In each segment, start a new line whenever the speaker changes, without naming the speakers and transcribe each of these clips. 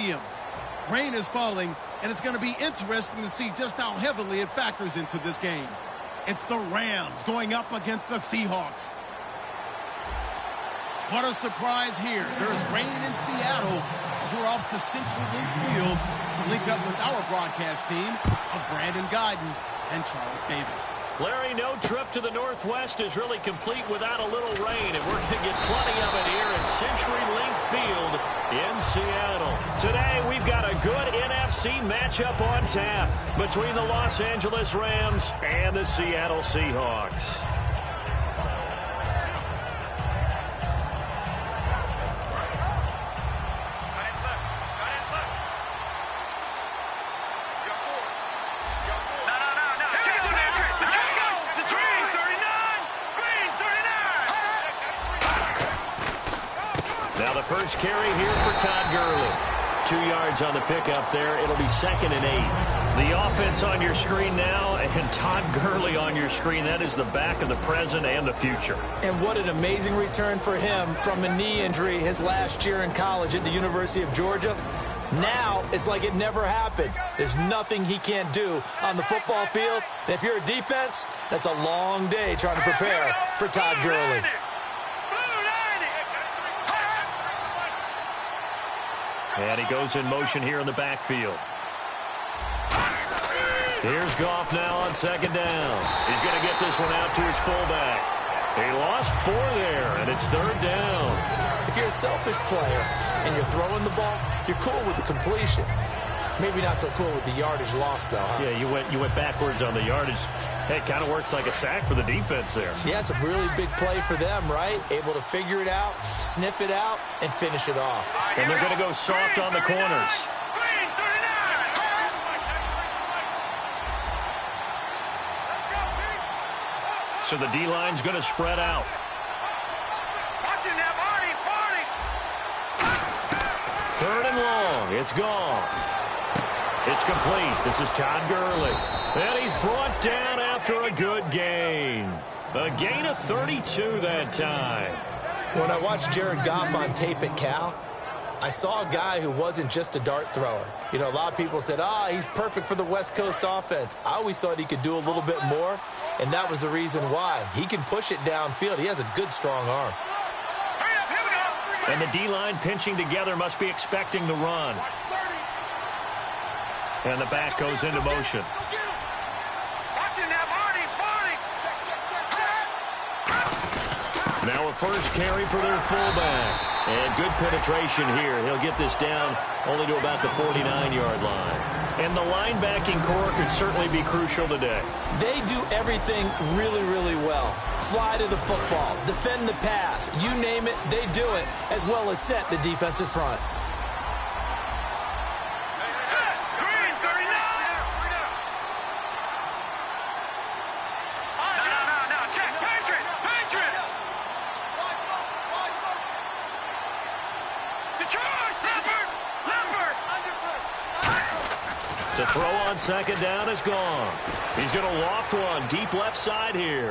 Stadium. Rain is falling, and it's going to be interesting to see just how heavily it factors into this game. It's the Rams going up against the Seahawks. What a surprise here. There's rain in Seattle as we're off to Central Link Field to link up with our broadcast team of Brandon Guyton and Charles Davis.
Larry, no trip to the Northwest is really complete without a little rain, and we're going to get plenty of it here at Century Link Field in Seattle. Today, we've got a good NFC matchup on tap between the Los Angeles Rams and the Seattle Seahawks. First carry here for Todd Gurley. 2 yards on the pickup there. It'll be 2nd and 8. The offense on your screen now, and Todd Gurley on your screen. That is the back of the present and the future.
And what an amazing return for him from a knee injury his last year in college at the University of Georgia. Now it's like it never happened. There's nothing he can't do on the football field. And if you're a defense, that's a long day trying to prepare for Todd Gurley.
And he goes in motion here in the backfield. Here's Goff now on 2nd down. He's going to get this one out to his fullback. He lost 4 there, and it's 3rd down.
If you're a selfish player and you're throwing the ball, you're cool with the completion. Maybe not so cool with the yardage loss, though, huh?
Yeah, you went backwards on the yardage. Hey, it kind of works like a sack for the defense there.
Yeah, it's a really big play for them, right? Able to figure it out, sniff it out, and finish it off.
And they're going to go soft on the corners. So the D-line's going to spread out. 3rd and long. It's gone. It's complete. This is Todd Gurley. And he's brought down after a good gain. A gain of 32 that time.
When I watched Jared Goff on tape at Cal, I saw a guy who wasn't just a dart thrower. You know, a lot of people said, he's perfect for the West Coast offense. I always thought he could do a little bit more, and that was the reason why. He can push it downfield. He has a good, strong arm.
And the D-line pinching together must be expecting the run. And the back goes into motion. Now a first carry for their fullback. And good penetration here. He'll get this down only to about the 49-yard line. And the linebacking core could certainly be crucial today.
They do everything really, really well. Fly to the football, defend the pass, you name it, they do it, as well as set the defensive front.
To throw on 2nd down is gone. He's going to loft one deep left side here.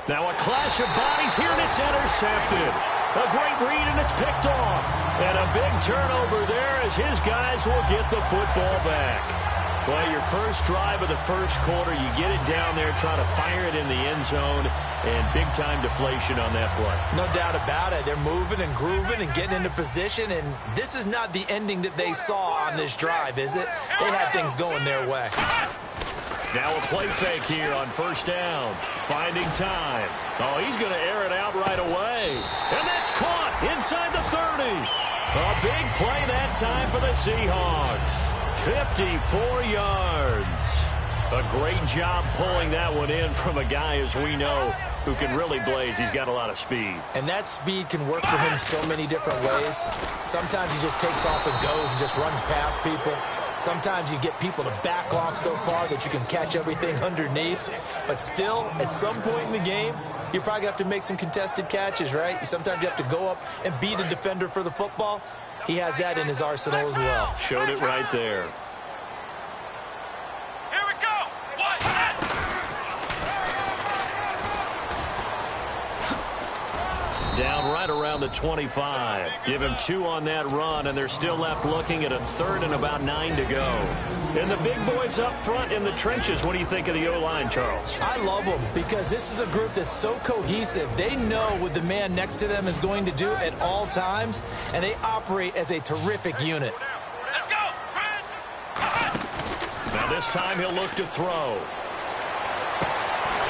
Now a clash of bodies here, and it's intercepted. A great read, and it's picked off. And a big turnover there as his guys will get the football back. Well, your first drive of the first quarter, you get it down there, trying to fire it in the end zone, and big-time deflation on that play.
No doubt about it. They're moving and grooving and getting into position, and this is not the ending that they saw on this drive, is it? They had things going their way.
Now a play fake here on 1st down. Finding time. Oh, he's going to air it out right away. And that's caught inside the 30. A big play that time for the Seahawks. 54 yards. A great job pulling that one in from a guy, as we know, who can really blaze. He's got a lot of speed.
And that speed can work for him so many different ways. Sometimes he just takes off and goes and just runs past people. Sometimes you get people to back off so far that you can catch everything underneath. But still, at some point in the game, you probably have to make some contested catches, right? Sometimes you have to go up and beat a defender for the football. He has that in his arsenal as well.
Showed it right there.
Here we go. What?
Down right around around the 25. Give him 2 on that run, and they're still left looking at a 3rd and about 9 to go. And the big boys up front in the trenches, what do you think of the O-line, Charles?
I love them because this is a group that's so cohesive. They know what the man next to them is going to do at all times, and they operate as a terrific unit.
Now this time he'll look to throw.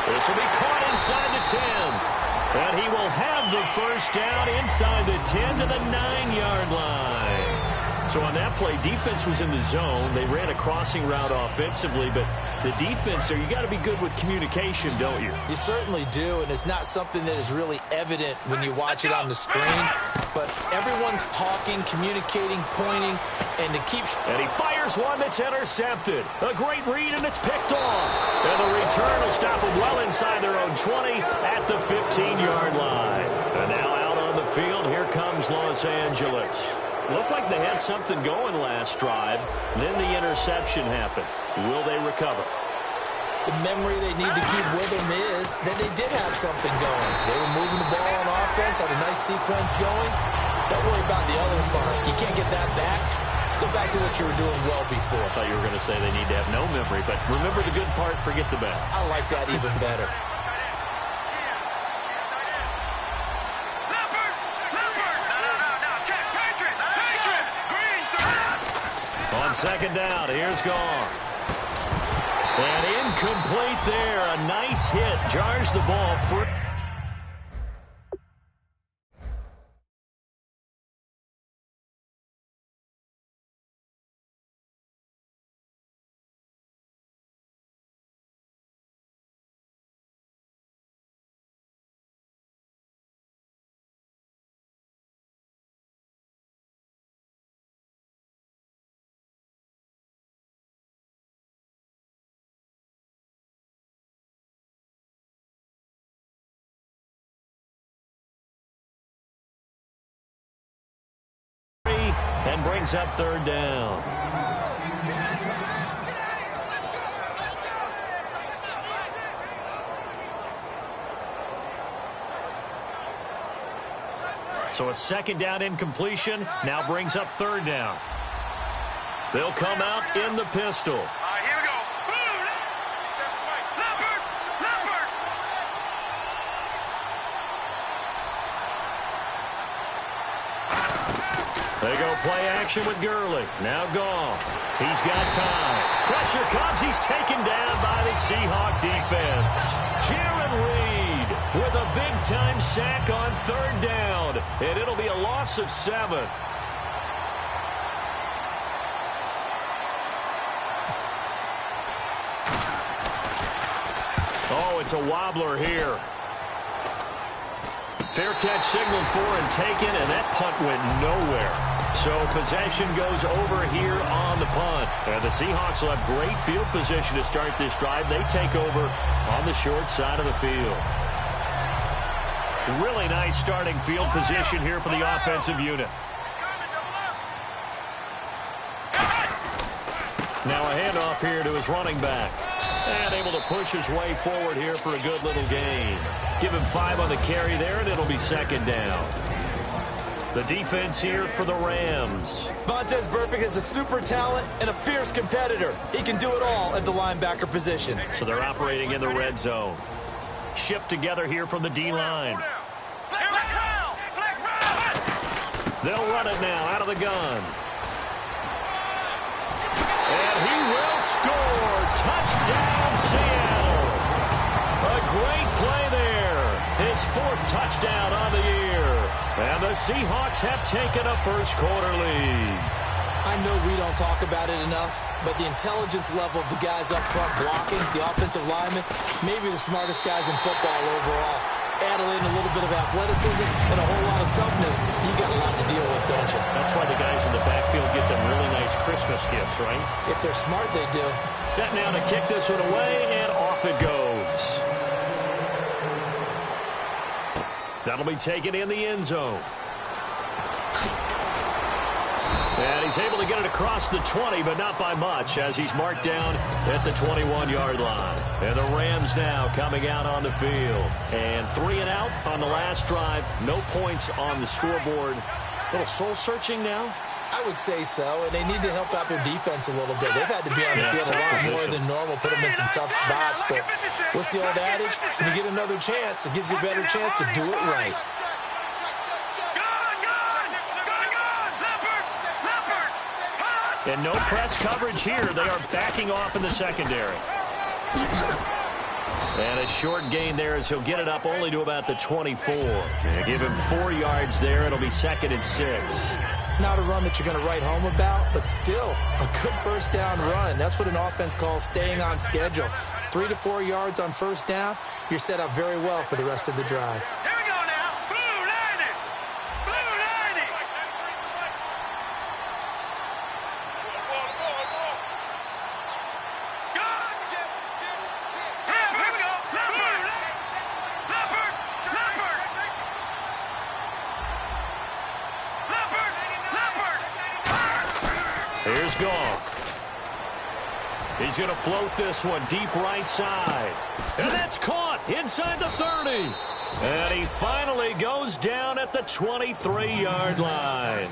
This will be caught inside the 10. And he will have the first down inside the 10 to the 9-yard line. So on that play, defense was in the zone. They ran a crossing route offensively, but the defense there, you got to be good with communication, don't you?
You certainly do, and it's not something that is really evident when you watch it on the screen. But everyone's talking, communicating, pointing, and to keep...
And he fires one that's intercepted. A great read, and it's picked off. And the return will stop them well inside their own 20 at the 15-yard line. And now out on the field, here comes Los Angeles. Looked like they had something going last drive. Then the interception happened. Will they recover?
The memory they need to keep with them is that they did have something going. They were moving the ball on offense, had a nice sequence going. Don't worry about the other part. You can't get that back. Let's go back to what you were doing well before.
I thought you were going to say they need to have no memory, but remember the good part, forget the bad.
I like that even better.
On second down, here's Goff. And incomplete there. A nice hit. Jars the ball free. And brings up 3rd down. So a 2nd down incompletion now brings up 3rd down. They'll come out in the pistol.
Here we go.
They go play action with Gurley. Now Goff. He's got time. Pressure comes. He's taken down by the Seahawk defense. Jaron Reed with a big-time sack on 3rd down. And it'll be a loss of 7. Oh, it's a wobbler here. Fair catch signaled for and taken, and that punt went nowhere. So possession goes over here on the punt. And the Seahawks will have great field position to start this drive. They take over on the short side of the field. Really nice starting field position here for the offensive unit. Now a handoff here to his running back. And able to push his way forward here for a good little gain. Give him 5 on the carry there, and it'll be 2nd down. The defense here for the Rams.
Vontaze Burfict is a super talent and a fierce competitor. He can do it all at the linebacker position.
So they're operating in the red zone. Shift together here from the D-line. They'll run it now out of the gun. And he will score. Touchdown, Seattle. A great play there. His 4th touchdown on the year. And the Seahawks have taken a first-quarter lead.
I know we don't talk about it enough, but the intelligence level of the guys up front blocking, the offensive linemen, maybe the smartest guys in football overall. Add in a little bit of athleticism and a whole lot of toughness, you got a lot to deal with, don't you?
That's why the guys in the backfield get them really nice Christmas gifts, right?
If they're smart, they do.
Set now to kick this one away, and off it goes. That'll be taken in the end zone. And he's able to get it across the 20, but not by much, as he's marked down at the 21-yard line. And the Rams now coming out on the field. And 3 and out on the last drive. No points on the scoreboard. A little soul-searching now?
I would say so, and they need to help out their defense a little bit. They've had to be on the field a lot more than normal, put them in some tough spots. But what's the old adage? When you get another chance, it gives you a better chance to do it right.
And no press coverage here. They are backing off in the secondary. And a short gain there as he'll get it up only to about the 24. They give him 4 yards there. It'll be 2nd and 6.
Not a run that you're going to write home about, but still a good first down run. That's what an offense calls staying on schedule. 3 to 4 yards on first down, you're set up very well for the rest of the drive.
Here we go now. Blue 90. Blue 90. Here we go. Leopard. Leopard. Leopard.
Here's Goff. He's going to float this one deep right side. And that's caught inside the 30. And he finally goes down at the 23-yard line.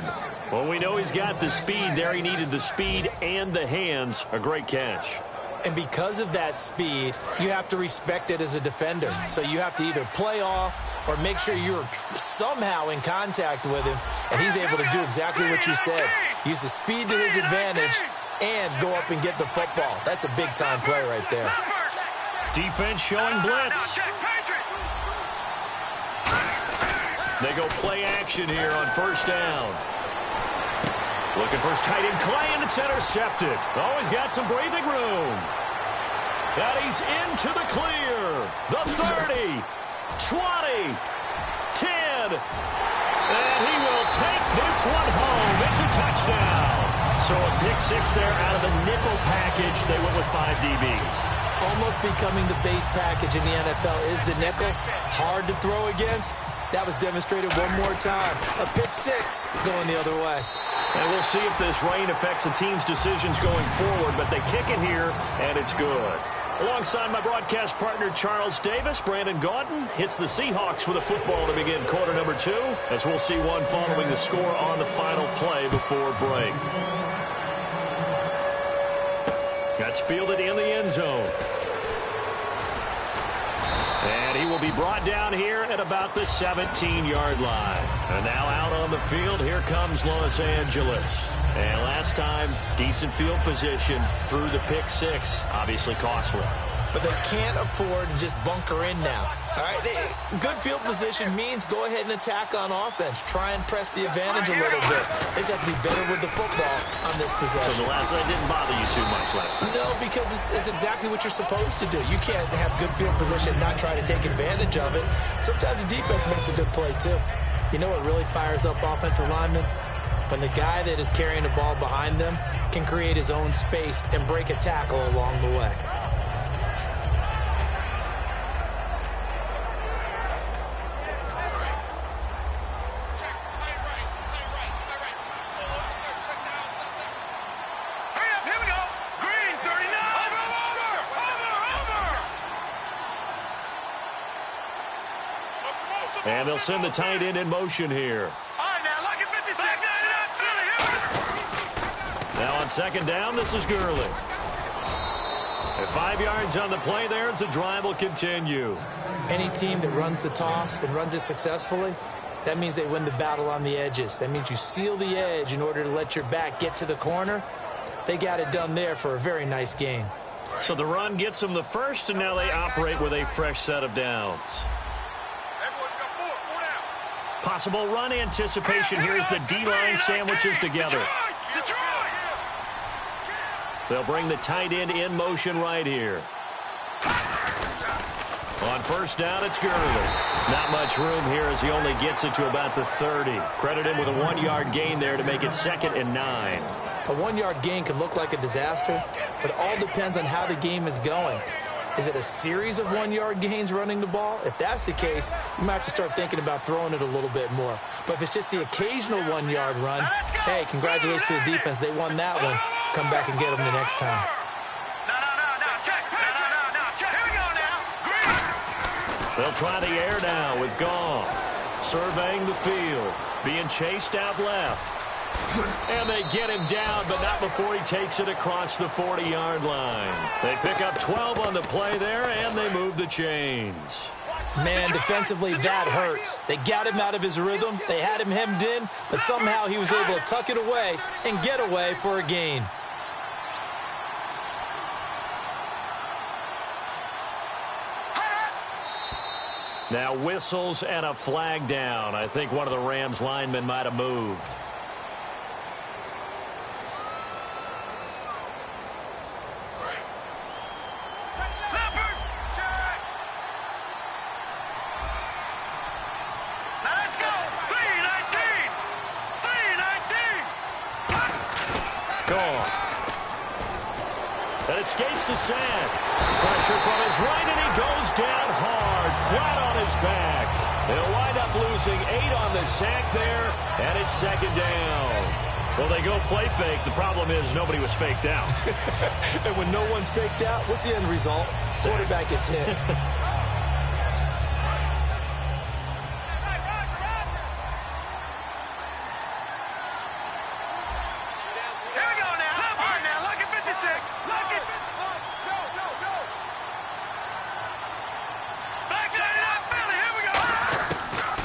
Well, we know he's got the speed there. He needed the speed and the hands. A great catch.
And because of that speed, you have to respect it as a defender. So you have to either play off or make sure you're somehow in contact with him. And he's able to do exactly what you said. Use the speed to his advantage and go up and get the football. That's a big-time play right there.
Defense showing blitz. They go play action here on first down. Looking for his tight end, Clay, and it's intercepted. Oh, he's got some breathing room. And he's into the clear. The 30, 20, 10. And he will take this one home. It's a touchdown. So a pick 6 there out of the nickel package. They went with 5 DBs.
Almost becoming the base package in the NFL is the nickel. Hard to throw against. That was demonstrated one more time. A pick 6 going the other way.
And we'll see if this rain affects the team's decisions going forward, but they kick it here, and it's good. Alongside my broadcast partner, Charles Davis, Brandon Gaudin hits the Seahawks with a football to begin quarter number 2, as we'll see one following the score on the final play before break. That's fielded in the end zone. And he will be brought down here at about the 17-yard line. And now out on the field, here comes Los Angeles. And last time, decent field position through the pick 6. Obviously costly.
But they can't afford to just bunker in now. All right, good field position means go ahead and attack on offense. Try and press the advantage a little bit. They just have to be better with the football on this possession.
So the last one didn't bother you too much last time?
No, because it's exactly what you're supposed to do. You can't have good field position and not try to take advantage of it. Sometimes the defense makes a good play, too. You know what really fires up offensive linemen? When the guy that is carrying the ball behind them can create his own space and break a tackle along the way.
And they'll send the tight end in motion here. Now on second down, this is Gurley. At 5 yards on the play there, the drive will continue.
Any team that runs the toss and runs it successfully, that means they win the battle on the edges. That means you seal the edge in order to let your back get to the corner. They got it done there for a very nice gain.
So the run gets them the first, and now they operate with a fresh set of downs. Possible run anticipation here as the D-line sandwiches together. They'll bring the tight end in motion right here. On first down, it's Gurley. Not much room here as he only gets it to about the 30. Credit him with a 1-yard gain there to make it 2nd and 9.
A 1-yard gain can look like a disaster, but it all depends on how the game is going. Is it a series of 1-yard gains running the ball? If that's the case, you might have to start thinking about throwing it a little bit more. But if it's just the occasional 1-yard run, hey, congratulations to the defense. They won that one. Come back and get them the next time.
They'll try the air now with Goff. Surveying the field. Being chased out left. And they get him down, but not before he takes it across the 40-yard line. They pick up 12 on the play there, and they move the chains.
Man, defensively, that hurts. They got him out of his rhythm. They had him hemmed in, but somehow he was able to tuck it away and get away for a gain.
Now whistles and a flag down. I think one of the Rams linemen might have moved. That escapes the sack. Pressure from his right, and he goes down hard, flat on his back. They'll wind up losing 8 on the sack there, and it's second down. Well, they go play fake. The problem is nobody was faked out.
And when no one's faked out, what's the end result? Quarterback gets hit.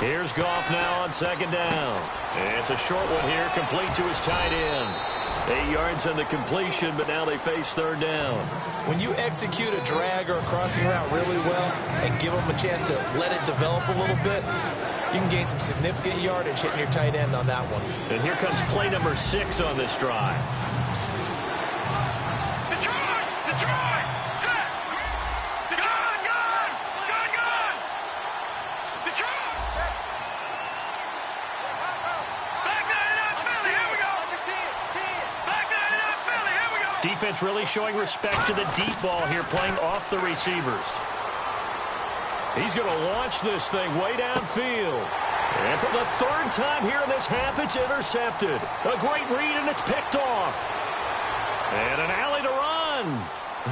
Here's Goff now on second down. It's a short one here, complete to his tight end. 8 yards on the completion, but now they face third down.
When you execute a drag or a crossing route really well and give them a chance to let it develop a little bit, you can gain some significant yardage hitting your tight end on that one.
And here comes play number 6 on this drive. Defense really showing respect to the deep ball here, playing off the receivers. He's going to launch this thing way downfield. And for the third time here in this half, it's intercepted. A great read, and it's picked off. And an alley to run.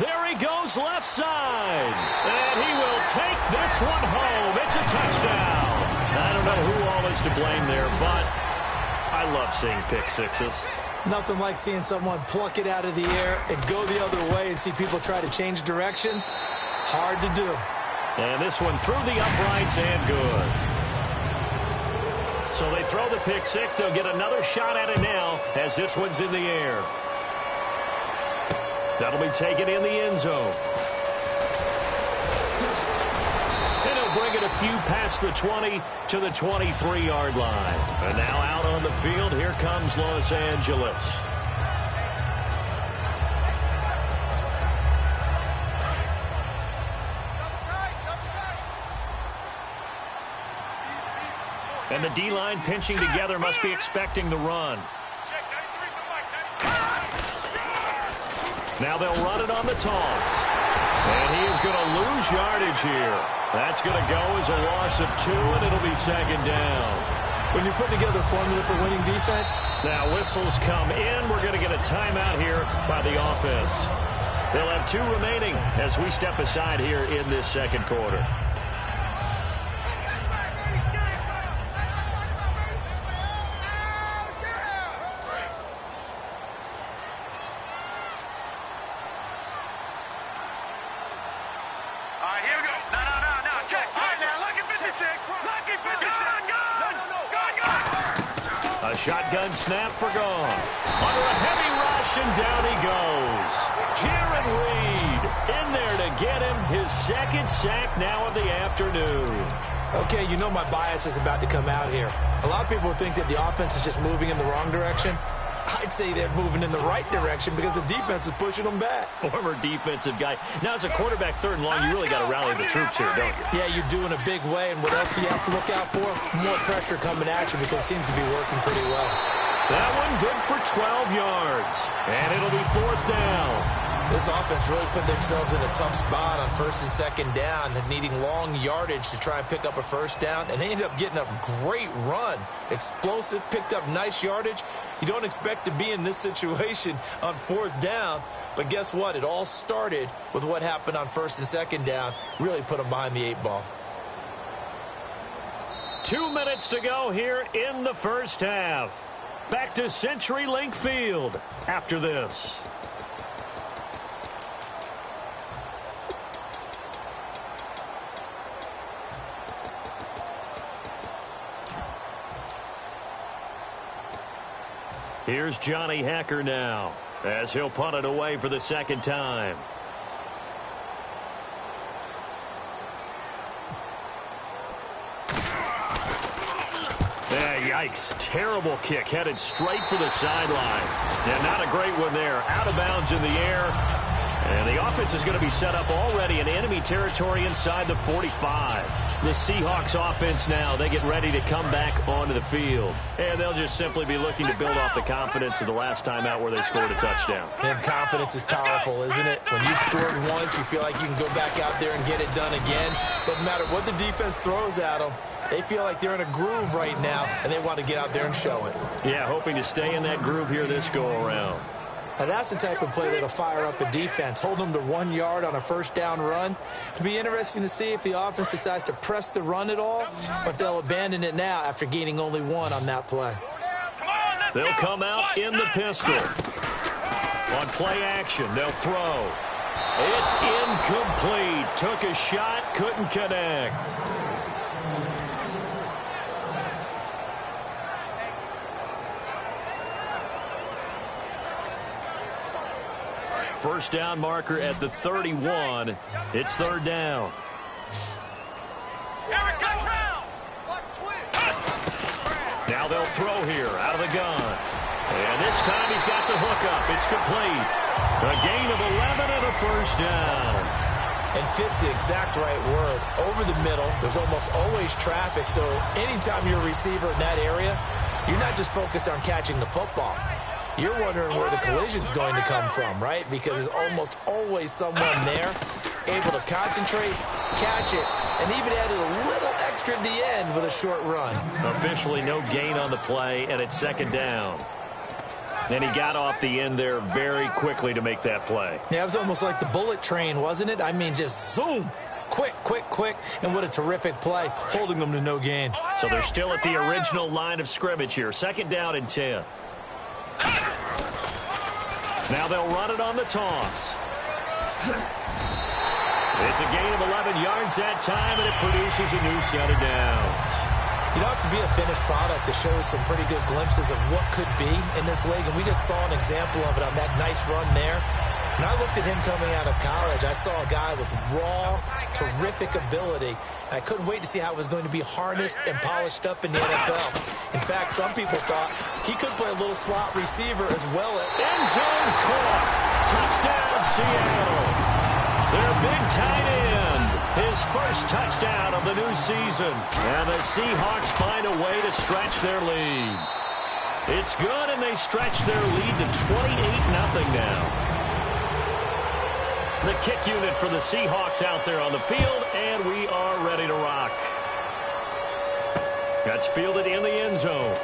There he goes left side. And he will take this one home. It's a touchdown. I don't know who all is to blame there, but I love seeing pick sixes.
Nothing like seeing someone pluck it out of the air and go the other way and see people try to change directions. Hard to do.
And this one through the uprights and good. So they throw the pick six. They'll get another shot at it now as this one's in the air. That'll be taken in the end zone. And he'll bring it a few past the 20 to the 23-yard line. And now out on the field, here comes Los Angeles. And the D-line pinching together, must be expecting the run. Now they'll run it on the toss. And he is going to lose yardage here. That's going to go as a loss of 2, and it'll be second down.
When you put together a formula for winning defense.
Now whistles come in. We're going to get a timeout here by the offense. They'll have 2 remaining as we step aside here in this second quarter. A shotgun snap for Goff. Under a heavy rush, and down he goes. Jaron Reed in there to get him his second sack now of the afternoon.
Okay, you know my bias is about to come out here. A lot of people think that the offense is just moving in the wrong direction. I'd say they're moving in the right direction because the defense is pushing them back.
Former defensive guy. Now, as a quarterback, third and long, you really got to rally the troops here, don't you?
Yeah, you do in a big way. And what else do you have to look out for? More pressure coming at you because it seems to be working pretty well.
That one good for 12 yards. And it'll be 4th down.
This offense really put themselves in a tough spot on 1st and 2nd down, needing long yardage to try and pick up a 1st down, and they ended up getting a great run. Explosive, picked up nice yardage. You don't expect to be in this situation on 4th down, but guess what? It all started with what happened on 1st and 2nd down. Really put them behind the 8 ball.
2 minutes to go here in the first half. Back to CenturyLink Field after this. Here's Johnny Hacker now, as he'll punt it away for the 2nd time. Yikes. Terrible kick, headed straight for the sideline. Yeah, not a great one there. Out of bounds in the air. And the offense is going to be set up already in enemy territory inside the 45. The Seahawks offense now, they get ready to come back onto the field. And they'll just simply be looking to build off the confidence of the last time out where they scored a touchdown.
And confidence is powerful, isn't it? When you scored once, you feel like you can go back out there and get it done again. Doesn't matter what the defense throws at them. They feel like they're in a groove right now, and they want to get out there and show it.
Yeah, hoping to stay in that groove here this go-around.
Now, that's the type of play that'll fire up a defense. Hold them to 1 yard on a 1st down run. It'll be interesting to see if the offense decides to press the run at all, or if they'll abandon it now after gaining only 1 on that play.
They'll come out in the pistol. On play action, they'll throw. It's incomplete. Took a shot, couldn't connect. First down marker at the 31. It's 3rd down. Now they'll throw here out of the gun. And this time he's got the hook up. It's complete. A gain of 11 and a 1st down.
And fits the exact right word. Over the middle, there's almost always traffic. So anytime you're a receiver in that area, you're not just focused on catching the football. You're wondering where the collision's going to come from, right? Because there's almost always someone there able to concentrate, catch it, and even added a little extra at the end with a short run.
Officially no gain on the play, and it's 2nd down. And he got off the end there very quickly to make that play.
Yeah, it was almost like the bullet train, wasn't it? I mean, just zoom. Quick, quick, quick, and what a terrific play, holding them to no gain.
So they're still at the original line of scrimmage here. 2nd down and 10. Now they'll run it on the toss. It's a gain of 11 yards that time, and it produces a new set of downs.
You don't have to be a finished product to show some pretty good glimpses of what could be in this league, and we just saw an example of it on that nice run there. When I looked at him coming out of college, I saw a guy with raw, terrific ability. And I couldn't wait to see how it was going to be harnessed and polished up in the NFL. In fact, some people thought he could play a little slot receiver as well.
End zone caught. Touchdown, Seattle. Their big tight end. His first touchdown of the new season. And the Seahawks find a way to stretch their lead. It's good, and they stretch their lead to 28-0 now. The kick unit for the Seahawks out there on the field, and we are ready to rock. That's fielded in the end zone.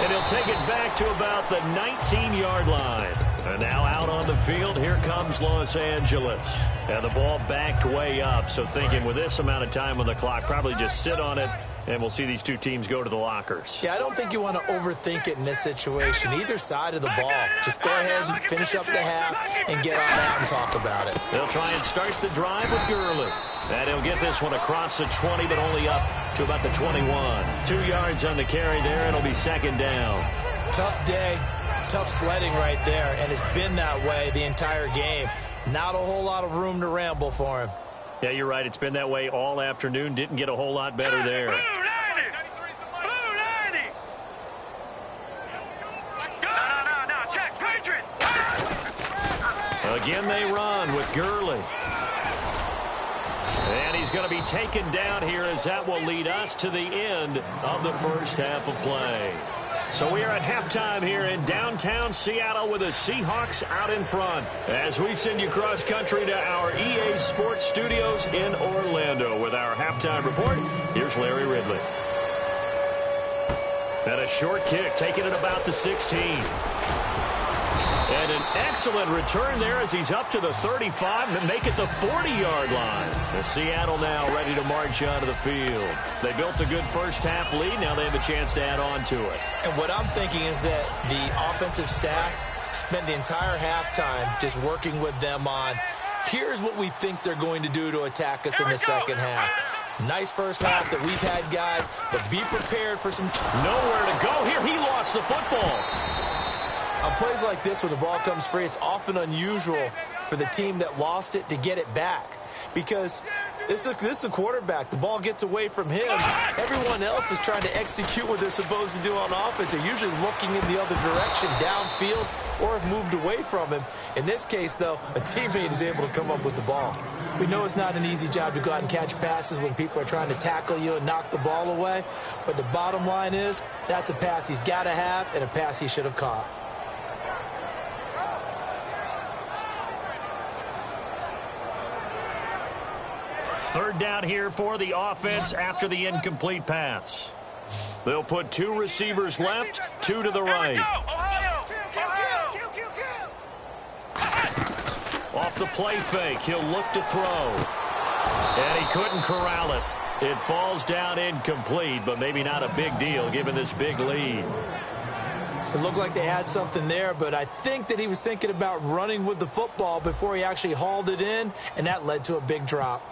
And he'll take it back to about the 19-yard line. And now out on the field, here comes Los Angeles. And the ball backed way up, so thinking with this amount of time on the clock, probably just sit on it, and we'll see these two teams go to the lockers.
Yeah, I don't think you want to overthink it in this situation. Either side of the ball. Just go ahead and finish up the half and get on out and talk about it.
They'll try and start the drive with Gurley. And he'll get this one across the 20, but only up to about the 21. 2 yards on the carry there, and it'll be 2nd down.
Tough day, tough sledding right there, and it's been that way the entire game. Not a whole lot of room to ramble for him.
Yeah, you're right. It's been that way all afternoon. Didn't get a whole lot better there.
Blue 90! No, check, Patriot!
Again, they run with Gurley. And he's going to be taken down here as that will lead us to the end of the first half of play. So we are at halftime here in downtown Seattle with the Seahawks out in front. As we send you cross-country to our EA Sports Studios in Orlando with our halftime report, here's Larry Ridley. And a short kick, taking it about the 16. And an excellent return there as he's up to the 35 and make it the 40-yard line. The Seattle now ready to march onto the field. They built a good first-half lead. Now they have a chance to add on to it.
And what I'm thinking is that the offensive staff spent the entire halftime just working with them on, here's what we think they're going to do to attack us in the second half. Nice first half that we've had, guys, but be prepared for some...
Nowhere to go here. He lost the football.
On plays like this, when the ball comes free, it's often unusual for the team that lost it to get it back. Because this is the quarterback. The ball gets away from him. Everyone else is trying to execute what they're supposed to do on offense. They're usually looking in the other direction, downfield, or have moved away from him. In this case, though, a teammate is able to come up with the ball. We know it's not an easy job to go out and catch passes when people are trying to tackle you and knock the ball away. But the bottom line is, that's a pass he's got to have and a pass he should have caught.
Third down here for the offense after the incomplete pass. They'll put two receivers left, two to the right. Off the play fake, he'll look to throw. And he couldn't corral it. It falls down incomplete, but maybe not a big deal given this big lead.
It looked like they had something there, but I think that he was thinking about running with the football before he actually hauled it in, and that led to a big drop.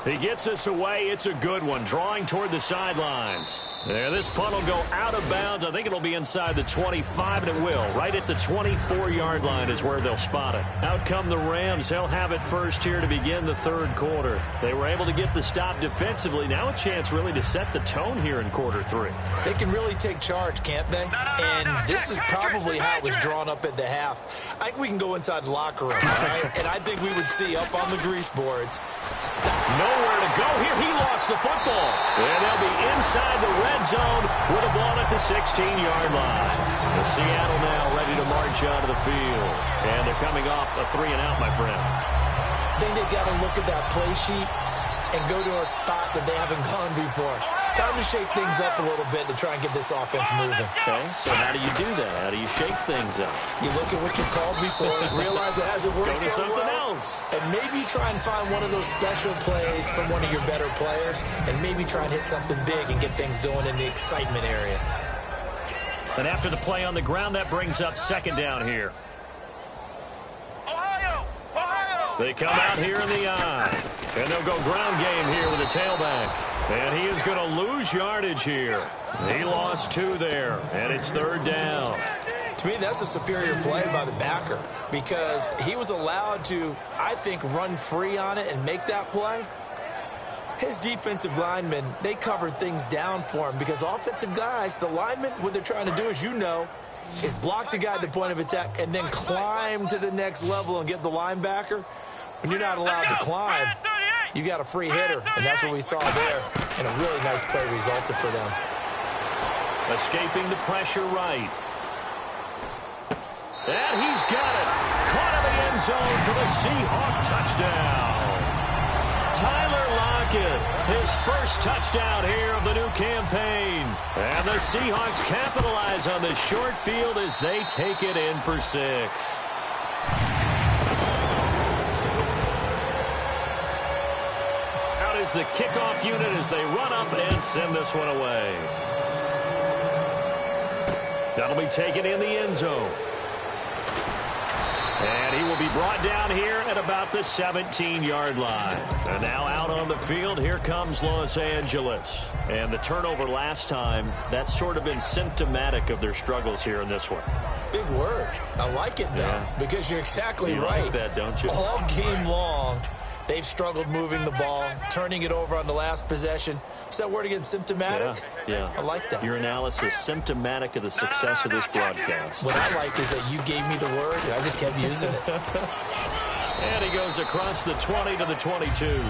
He gets us away. It's a good one, drawing toward the sidelines. There, this punt will go out of bounds. I think it'll be inside the 25, and it will. Right at the 24-yard line is where they'll spot it. Out come the Rams. They'll have it first here to begin the third quarter. They were able to get the stop defensively. Now a chance really to set the tone here in quarter three.
They can really take charge, can't they? And this is probably how it was drawn up at the half. I think we can go inside the locker room, all right? And I think we would see up on the grease boards, stop.
Nowhere to go here. He lost the football. And they'll be inside the red zone with a ball at the 16-yard line. The Seattle now ready to march onto the field. And they're coming off a 3-and-out, my friend.
I think they've got to look at that play sheet and go to a spot that they haven't gone before. Time to shake things up a little bit to try and get this offense moving.
Okay, so how do you do that? How do you shake things up?
You look at what you called before, realize it hasn't worked
Go to
so
something
well,
else.
and maybe try and find one of those special plays from one of your better players, and maybe try and hit something big and get things going in the excitement area.
And after the play on the ground, that brings up second down here. They come out here in the eye. And they'll go ground game here with a tailback. And he is going to lose yardage here. He lost 2 there, and it's third down.
To me, that's a superior play by the backer because he was allowed to, I think, run free on it and make that play. His defensive linemen, they covered things down for him because offensive guys, the linemen, what they're trying to do, as you know, is block the guy at the point of attack and then climb to the next level and get the linebacker. When you're not allowed to climb, you got a free hitter, and that's what we saw there. And a really nice play resulted for them.
Escaping the pressure right. And he's got it. Caught in the end zone for the Seahawk touchdown. Tyler Lockett, his first touchdown here of the new campaign. And the Seahawks capitalize on the short field as they take it in for 6. The kickoff unit as they run up and send this one away. That'll be taken in the end zone. And he will be brought down here at about the 17-yard line. And now out on the field, here comes Los Angeles. And the turnover last time, that's sort of been symptomatic of their struggles here in this one.
Big word. I like it, though, because you're exactly right.
You like that, don't you?
All game long, they've struggled moving the ball, turning it over on the last possession. What's that word again, symptomatic?
Yeah.
I like that.
Your analysis, symptomatic of the success of this broadcast.
What I like is that you gave me the word, and I just kept using it.
And he goes across the 20 to the 22.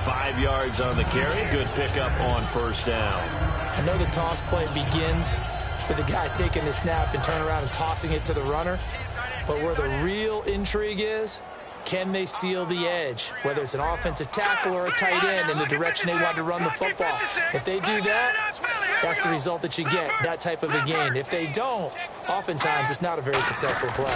5 yards on the carry. Good pickup on first down.
I know the toss play begins with the guy taking the snap and turning around and tossing it to the runner. But where the real intrigue is, can they seal the edge, whether it's an offensive tackle or a tight end in the direction they want to run the football? If they do that, that's the result that you get, that type of a gain. If they don't, oftentimes it's not a very successful play.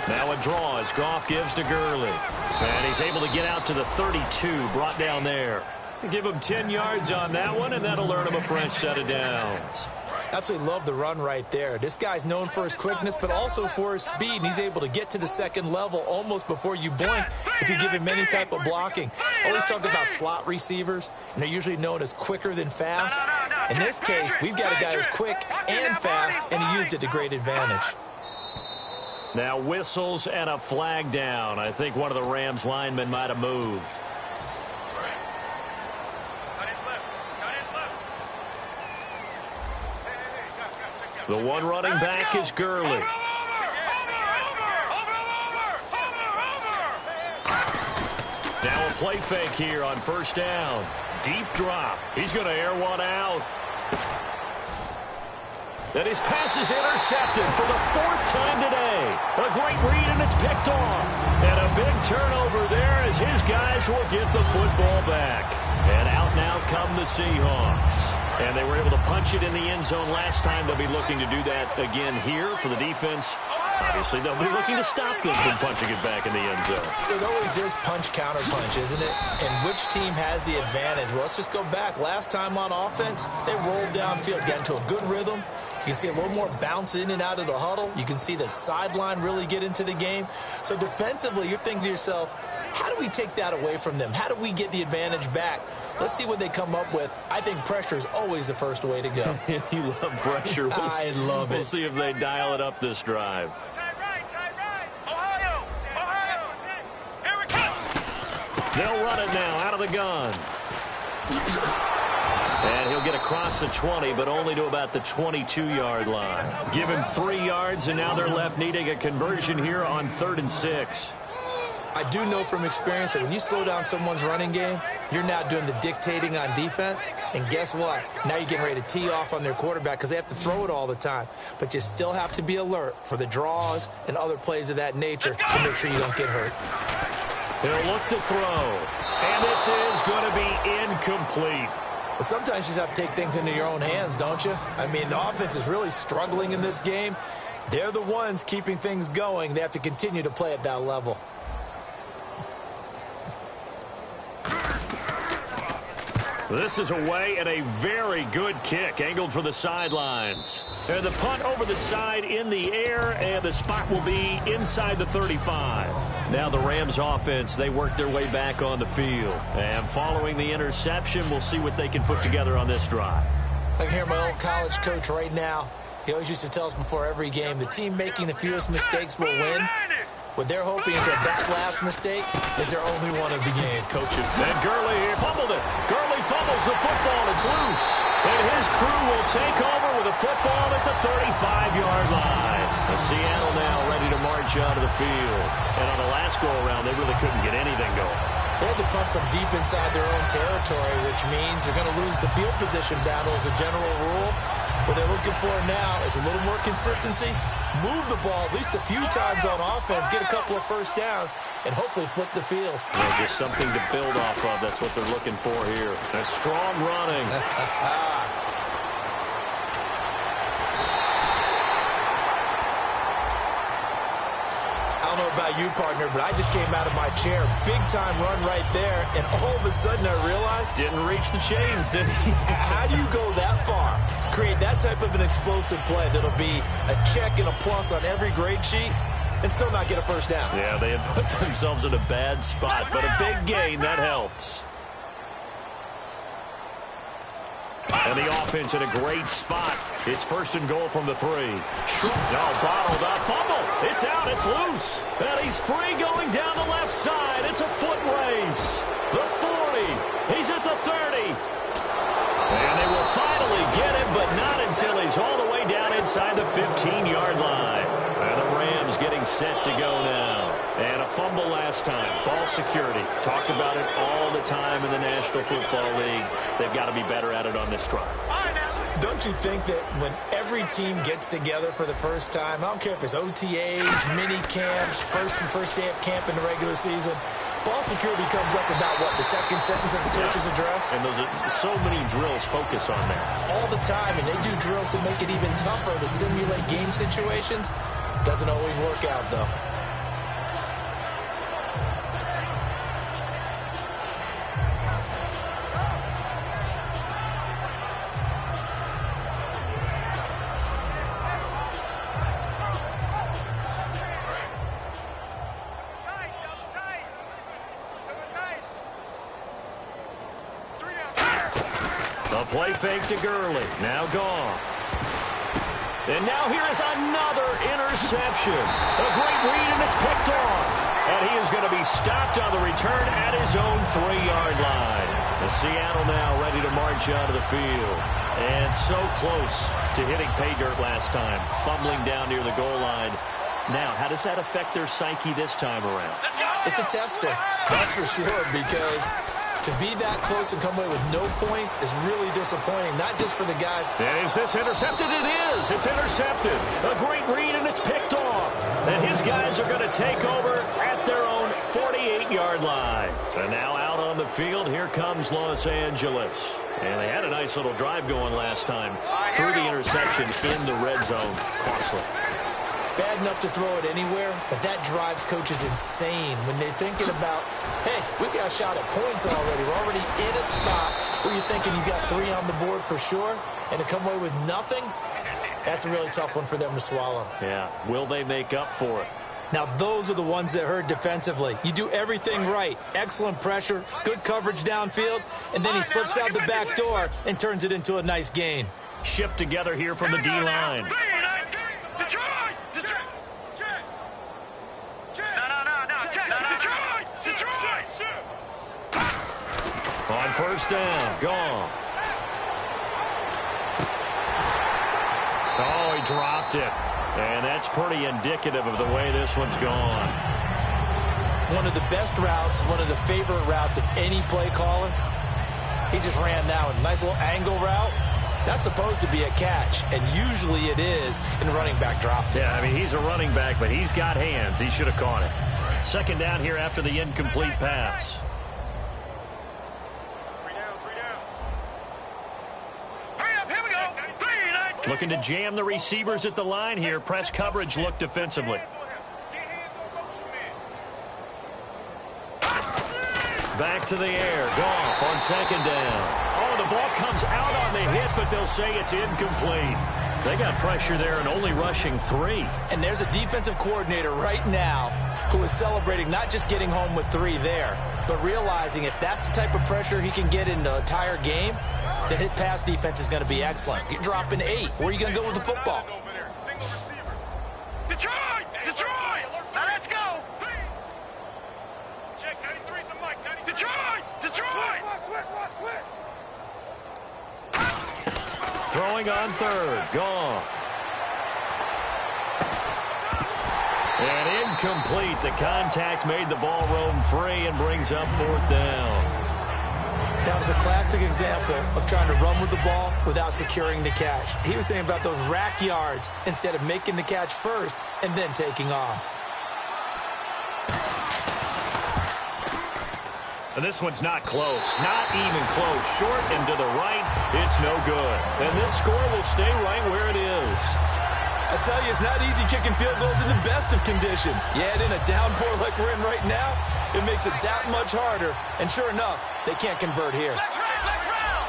Now a draw as Goff gives to Gurley. And he's able to get out to the 32, brought down there. Give him 10 yards on that one, and that'll earn him a fresh set of downs.
Absolutely love the run right there. This guy's known for his quickness, but also for his speed, and he's able to get to the second level almost before you blink if you give him any type of blocking. Always talk about slot receivers, and they're usually known as quicker than fast. In this case, we've got a guy who's quick and fast, and he used it to great advantage.
Now whistles and a flag down. I think one of the Rams linemen might have moved. The one running back is Gurley. Now a play fake here on first down. Deep drop. He's going to air one out. And his pass is intercepted for the 4th time today. A great read, and it's picked off. And a big turnover there as his guys will get the football back. And out now come the Seahawks. And they were able to punch it in the end zone last time. They'll be looking to do that again here for the defense. Obviously, they'll be looking to stop them from punching it back in the end zone.
It always is punch-counter-punch, isn't it? And which team has the advantage? Well, let's just go back. Last time on offense, they rolled downfield, got into a good rhythm. You can see a little more bounce in and out of the huddle. You can see the sideline really get into the game. So defensively, you're thinking to yourself, how do we take that away from them? How do we get the advantage back? Let's see what they come up with. I think pressure is always the first way to go.
You love pressure.
I love it.
We'll see if they dial it up this drive. They'll run it now out of the gun. And he'll get across the 20, but only to about the 22-yard line. Give him 3 yards, and now they're left needing a conversion here on 3rd and 6.
I do know from experience that when you slow down someone's running game, you're now doing the dictating on defense. And guess what? Now you're getting ready to tee off on their quarterback because they have to throw it all the time. But you still have to be alert for the draws and other plays of that nature to make sure you don't get hurt.
He'll look to throw. And this is going to be incomplete.
But sometimes you just have to take things into your own hands, don't you? I mean, the offense is really struggling in this game. They're the ones keeping things going. They have to continue to play at that level.
This is away and a very good kick, angled for the sidelines. And the punt over the side in the air, and the spot will be inside the 35. Now the Rams offense, they work their way back on the field. And following the interception, we'll see what they can put together on this drive.
I can hear my old college coach right now. He always used to tell us before every game, the team making the fewest mistakes will win. What they're hoping is that last mistake is their only one of the game.
Coaches. And Gurley here fumbled it. Gurley fumbles the football. It's loose. And his crew will take over with a football at the 35-yard line. Seattle now ready to march out of the field. And on the last go-around, they really couldn't get anything going.
They had to punt from deep inside their own territory, which means they're going to lose the field position battle as a general rule. What they're looking for now is a little more consistency, move the ball at least a few times on offense, get a couple of first downs, and hopefully flip the field.
Yeah, just something to build off of. That's what they're looking for here. A strong running.
I don't know about you, partner, but I just came out of my chair. Big-time run right there, and all of a sudden I realized...
Didn't reach the chains, did he?
How do you go that far? Create that type of an explosive play that'll be a check and a plus on every grade sheet and still not get a first down.
Yeah, they had put themselves in a bad spot, but a big gain, that helps. And the offense in a great spot. It's 1st and goal from the 3. No, bottled up. Fumble. It's out. It's loose. And he's free going down the left side. It's a foot race. The 40. He's at the 30. And they will finally get him, but not until he's all the way down inside the 15-yard line. And the Rams getting set to go now. And a fumble last time. Ball security. Talk about it all the time in the National Football League. They've got to be better at it on this drive.
Don't you think that when every team gets together for the first time, I don't care if it's OTAs, mini camps, first day of camp in the regular season, ball security comes up about, what, the second sentence of the coach's address?
And those are so many drills focus on that.
All the time, and they do drills to make it even tougher to simulate game situations. Doesn't always work out, though.
Play fake to Gurley. Now gone. And now here is another interception. A great read, and it's picked off. And he is going to be stopped on the return at his own 3-yard line. The Seattle now ready to march out of the field. And so close to hitting pay dirt last time. Fumbling down near the goal line. Now, how does that affect their psyche this time around?
It's a tester, that's for sure, because to be that close and come away with no points is really disappointing, not just for the guys.
And is this intercepted? It is. It's intercepted. A great read, and it's picked off. And his guys are going to take over at their own 48-yard line. And now out on the field, here comes Los Angeles. And they had a nice little drive going last time. Through the interception in the red zone. Costly.
Bad enough to throw it anywhere, but that drives coaches insane when they're thinking about, hey, we got a shot at points already. We're already in a spot where you're thinking you got 3 on the board for sure, and to come away with nothing, that's a really tough one for them to swallow.
Yeah, will they make up for it?
Now, those are the ones that hurt defensively. You do everything right. Excellent pressure, good coverage downfield, and then he slips out the back door and turns it into a nice gain.
Shift together here from the D-line. On first down, Goff. Oh, he dropped it. And that's pretty indicative of the way this one's gone.
One of the best routes, one of the favorite routes of any play caller. He just ran that one. Nice little angle route. That's supposed to be a catch, and usually it is, and the running back dropped it.
Yeah, I mean, he's a running back, but he's got hands. He should have caught it. Second down here after the incomplete pass. Looking to jam the receivers at the line here. Press coverage look defensively. Back to the air. Goff on second down. Oh, the ball comes out on the hit, but they'll say it's incomplete. They got pressure there and only rushing 3.
And there's a defensive coordinator right now who is celebrating not just getting home with 3 there, but realizing if that's the type of pressure he can get in the entire game, then his pass defense is going to be excellent. You're dropping 8. Where are you going to go with the football?
Detroit! Detroit! Now let's go! Check 93's the mic. Detroit! Detroit!
Throwing on third. Goff. And incomplete. The contact made the ball roam free and brings up fourth down.
That was a classic example of trying to run with the ball without securing the catch. He was thinking about those rack yards instead of making the catch first and then taking off.
And this one's not close. Not even close. Short and to the right. It's no good. And this score will stay right where it is.
I tell you, it's not easy kicking field goals in the best of conditions. Yet in a downpour like we're in right now, it makes it that much harder. And sure enough, they can't convert here.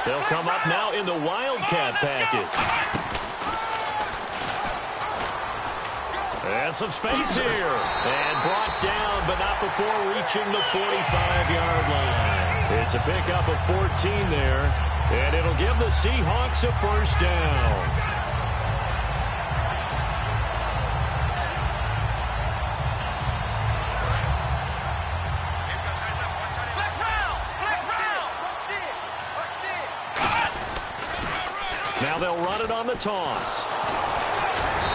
They'll come up now in the Wildcat package. And some space here. And brought down, but not before reaching the 45-yard line. It's a pickup of 14 there. And it'll give the Seahawks a first down. Now they'll run it on the toss.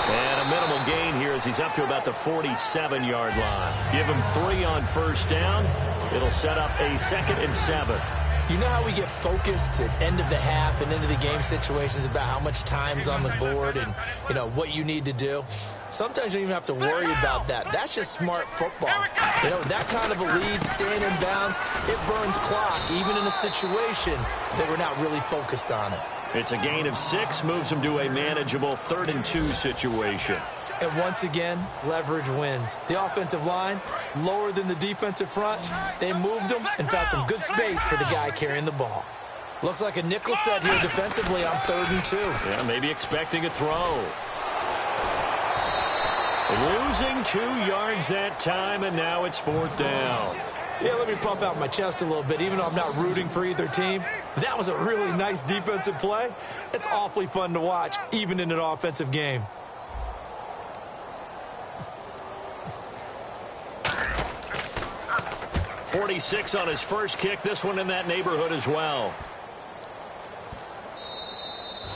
And a minimal gain here as he's up to about the 47-yard line. Give him 3 on first down. It'll set up a 2nd and 7.
You know how we get focused at end of the half and into the game situations about how much time's on the board and, you know, what you need to do? Sometimes you don't even have to worry about that. That's just smart football. You know, that kind of a lead, staying in bounds, it burns clock, even in a situation that we're not really focused on it.
It's a gain of 6, moves him to a manageable 3rd and 2 situation.
And once again, leverage wins. The offensive line, lower than the defensive front, they moved them and found some good space for the guy carrying the ball. Looks like a nickel set here defensively on 3rd and 2.
Yeah, maybe expecting a throw. Losing 2 yards that time, and now it's 4th down.
Yeah, let me pump out my chest a little bit, even though I'm not rooting for either team. That was a really nice defensive play. It's awfully fun to watch, even in an offensive game.
.46 on his first kick. This one in that neighborhood as well.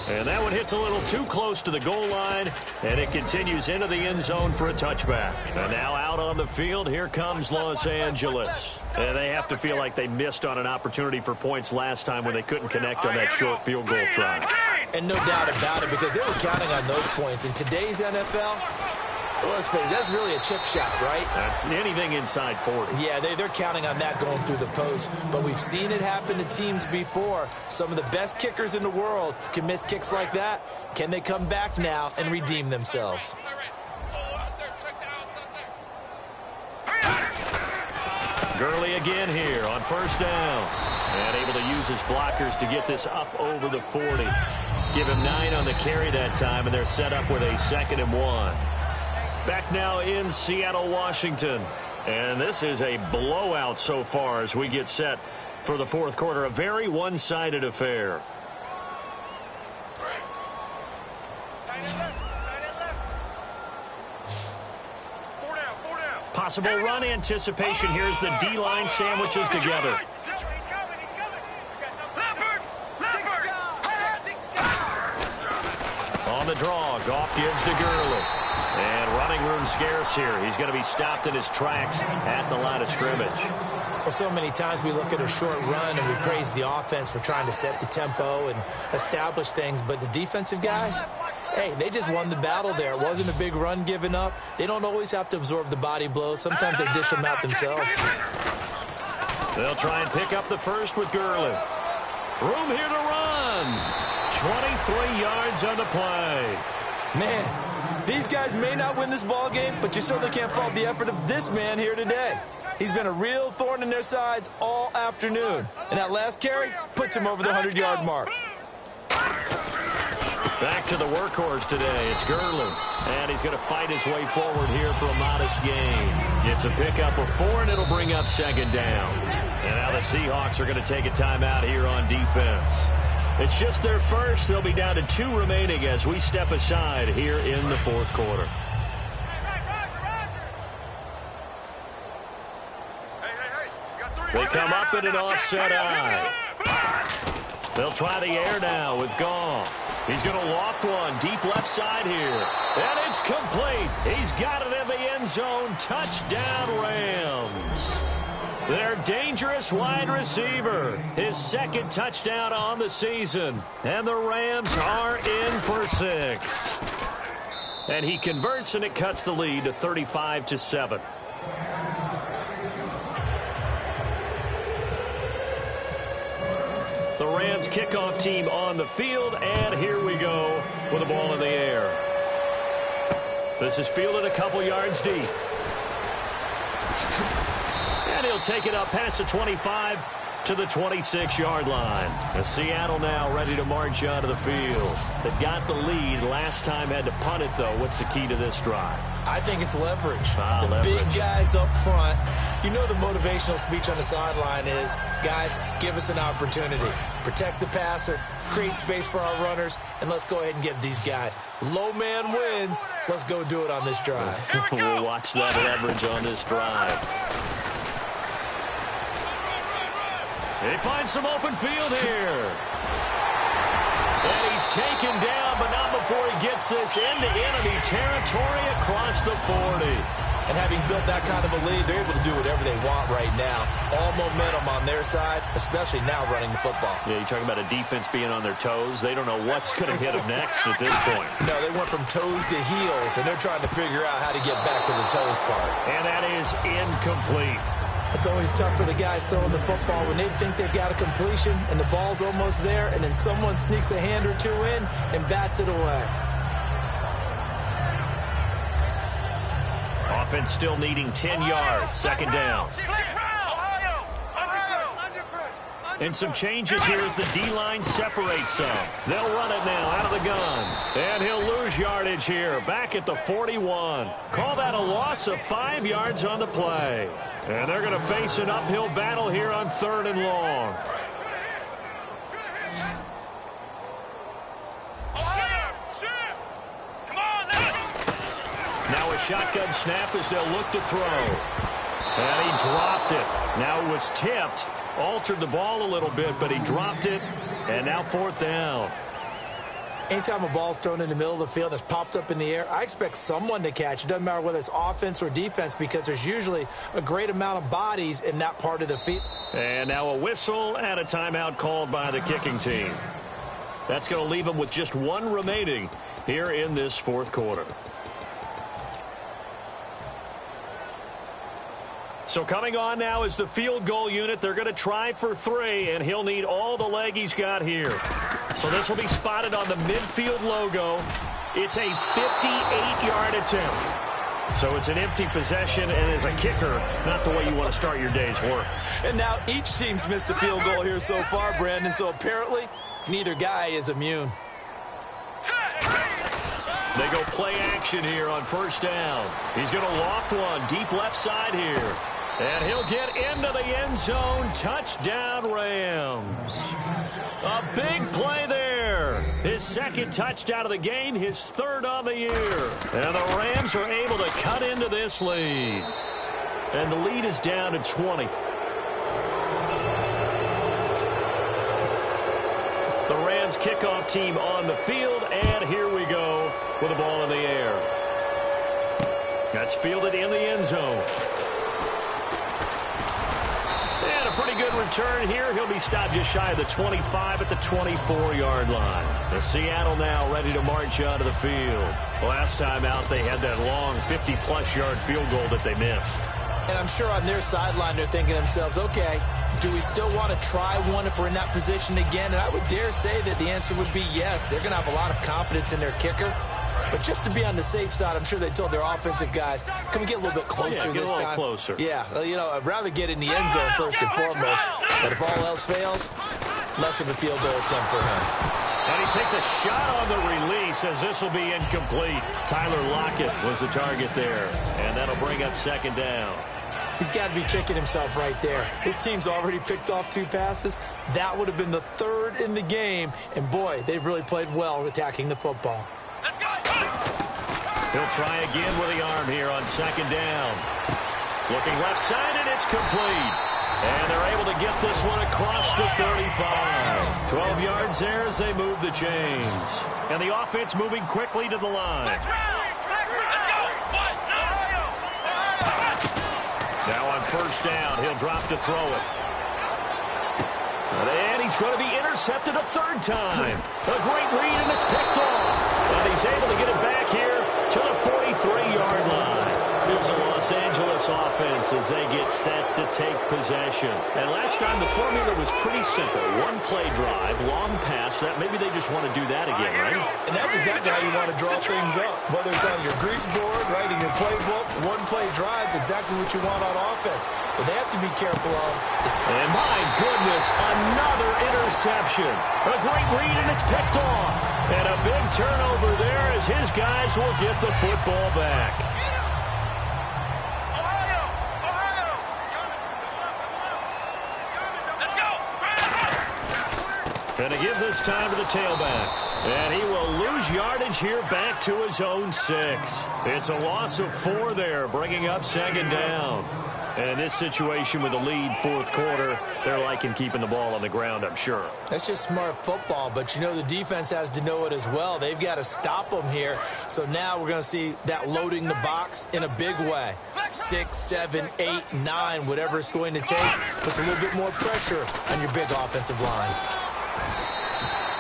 And that one hits a little too close to the goal line, and it continues into the end zone for a touchback. And now out on the field, here comes Los Angeles. And they have to feel like they missed on an opportunity for points last time when they couldn't connect on that short field goal try.
And no doubt about it, because they were counting on those points. In today's NFL, let's face it, that's really a chip shot, right?
That's anything inside 40.
Yeah, they're counting on that going through the post. But we've seen it happen to teams before. Some of the best kickers in the world can miss kicks like that. Can they come back now and redeem themselves?
Gurley again here on first down. And able to use his blockers to get this up over the 40. Give him 9 on the carry that time, and they're set up with a 2nd and 1. Back now in Seattle, Washington. And this is a blowout so far as we get set for the 4th quarter. A very one-sided affair. Possible run anticipation here as the D-line sandwiches together. On the draw, Goff gives to Gurley. And running room scarce here. He's going to be stopped in his tracks at the line of scrimmage.
Well, so many times we look at a short run and we praise the offense for trying to set the tempo and establish things. But the defensive guys, hey, they just won the battle there. It wasn't a big run given up. They don't always have to absorb the body blows. Sometimes they dish them out themselves.
They'll try and pick up the first with Gurley. Room here to run. 23 yards on the play.
Man, these guys may not win this ball game, but you certainly can't fault the effort of this man here today. He's been a real thorn in their sides all afternoon. And that last carry puts him over the 100-yard mark.
Back to the workhorse today. It's Gurley. And he's going to fight his way forward here for a modest gain. Gets a pickup of 4, and it'll bring up 2nd down. And now the Seahawks are going to take a timeout here on defense. It's just their first. They'll be down to 2 remaining as we step aside here in the 4th quarter. They come up in an offset eye. They'll try the air now with Goff. He's going to loft one deep left side here. And it's complete. He's got it in the end zone. Touchdown, Rams. Their dangerous wide receiver. His 2nd touchdown on the season. And the Rams are in for 6. And he converts, and it cuts the lead to 35-7. The Rams kickoff team on the field, and here we go with the ball in the air. This is fielded a couple yards deep. And he'll take it up past the 25 to the 26-yard line. As Seattle now ready to march out of the field. They've got the lead. Last time had to punt it, though. What's the key to this drive?
I think it's leverage.
Leverage.
Big guys up front. You know the motivational speech on the sideline is, guys, give us an opportunity. Protect the passer, create space for our runners, and let's go ahead and get these guys. Low man wins. Let's go do it on this drive.
We'll watch that leverage on this drive. They find some open field here. And he's taken down, but not before he gets this into enemy territory across the 40.
And having built that kind of a lead, they're able to do whatever they want right now. All momentum on their side, especially now running the football.
Yeah, you're talking about a defense being on their toes. They don't know what's going to hit them next at this point.
No, they went from toes to heels, and they're trying to figure out how to get back to the toes part.
And that is incomplete.
It's always tough for the guys throwing the football when they think they've got a completion and the ball's almost there, and then someone sneaks a hand or two in and bats it away.
Offense still needing 10 yards. Second down. And some changes here as the D-line separates some. They'll run it now out of the gun. And he'll lose yardage here. Back at the 41. Call that a loss of 5 yards on the play. And they're going to face an uphill battle here on 3rd and long. Now a shotgun snap as they'll look to throw. And he dropped it. Now it was tipped. Altered the ball a little bit, but he dropped it. And now 4th down.
Anytime a ball's thrown in the middle of the field and it's popped up in the air, I expect someone to catch. It doesn't matter whether it's offense or defense because there's usually a great amount of bodies in that part of the field.
And now a whistle and a timeout called by the kicking team. That's going to leave them with just 1 remaining here in this 4th quarter. So coming on now is the field goal unit. They're going to try for 3, and he'll need all the leg he's got here. So this will be spotted on the midfield logo. It's a 58-yard attempt. So it's an empty possession, and as a kicker, not the way you want to start your day's work.
And now each team's missed a field goal here so far, Brandon, so apparently neither guy is immune.
They go play action here on 1st down. He's going to loft one deep left side here. And he'll get into the end zone. Touchdown, Rams. A big play there. His 2nd touchdown of the game, his 3rd on the year. And the Rams are able to cut into this lead. And the lead is down to 20. The Rams kickoff team on the field, and here we go with the ball in the air. That's fielded in the end zone. And a pretty good return here. He'll be stopped just shy of the 25 at the 24-yard line. The Seattle now ready to march out of the field. Last time out, they had that long 50-plus yard field goal that they missed.
And I'm sure on their sideline they're thinking to themselves, okay, do we still want to try one if we're in that position again? And I would dare say that the answer would be yes. They're going to have a lot of confidence in their kicker. But just to be on the safe side, I'm sure they told their offensive guys, can we get a little bit closer this time?
Get a little closer.
Yeah, you know, I'd rather get in the end zone first and foremost. But if all else fails, less of a field goal attempt for him.
And he takes a shot on the release as this will be incomplete. Tyler Lockett was the target there. And that'll bring up 2nd down.
He's got to be kicking himself right there. His team's already picked off 2 passes. That would have been the 3rd in the game. And, boy, they've really played well attacking the football.
He'll try again with the arm here on 2nd down. Looking left side, and it's complete. And they're able to get this one across the 35. 12 yards there as they move the chains. And the offense moving quickly to the line. Now on 1st down, he'll drop to throw it. And he's going to be intercepted a 3rd time. A great read, and it's picked off. And he's able to get it back here to the 43-yard line. Here's a Los Angeles offense as they get set to take possession. And last time the formula was pretty simple. 1 play drive, long pass. That maybe they just want to do that again, right?
And that's exactly how you want to draw things up. Whether it's on your grease board, right, in your playbook, 1 play drive is exactly what you want on offense. What they have to be careful of is...
And my goodness, another interception. A great read, and it's picked off. And a big turnover there as his guys will get the football back. Going to give this time to the tailback. And he will lose yardage here back to his own 6. It's a loss of 4 there, bringing up 2nd down. And this situation with a lead fourth quarter, they're liking keeping the ball on the ground, I'm sure.
That's just smart football, but you know the defense has to know it as well. They've got to stop them here. So now we're going to see that loading the box in a big way. 6, 7, 8, 9, whatever it's going to take, puts a little bit more pressure on your big offensive line.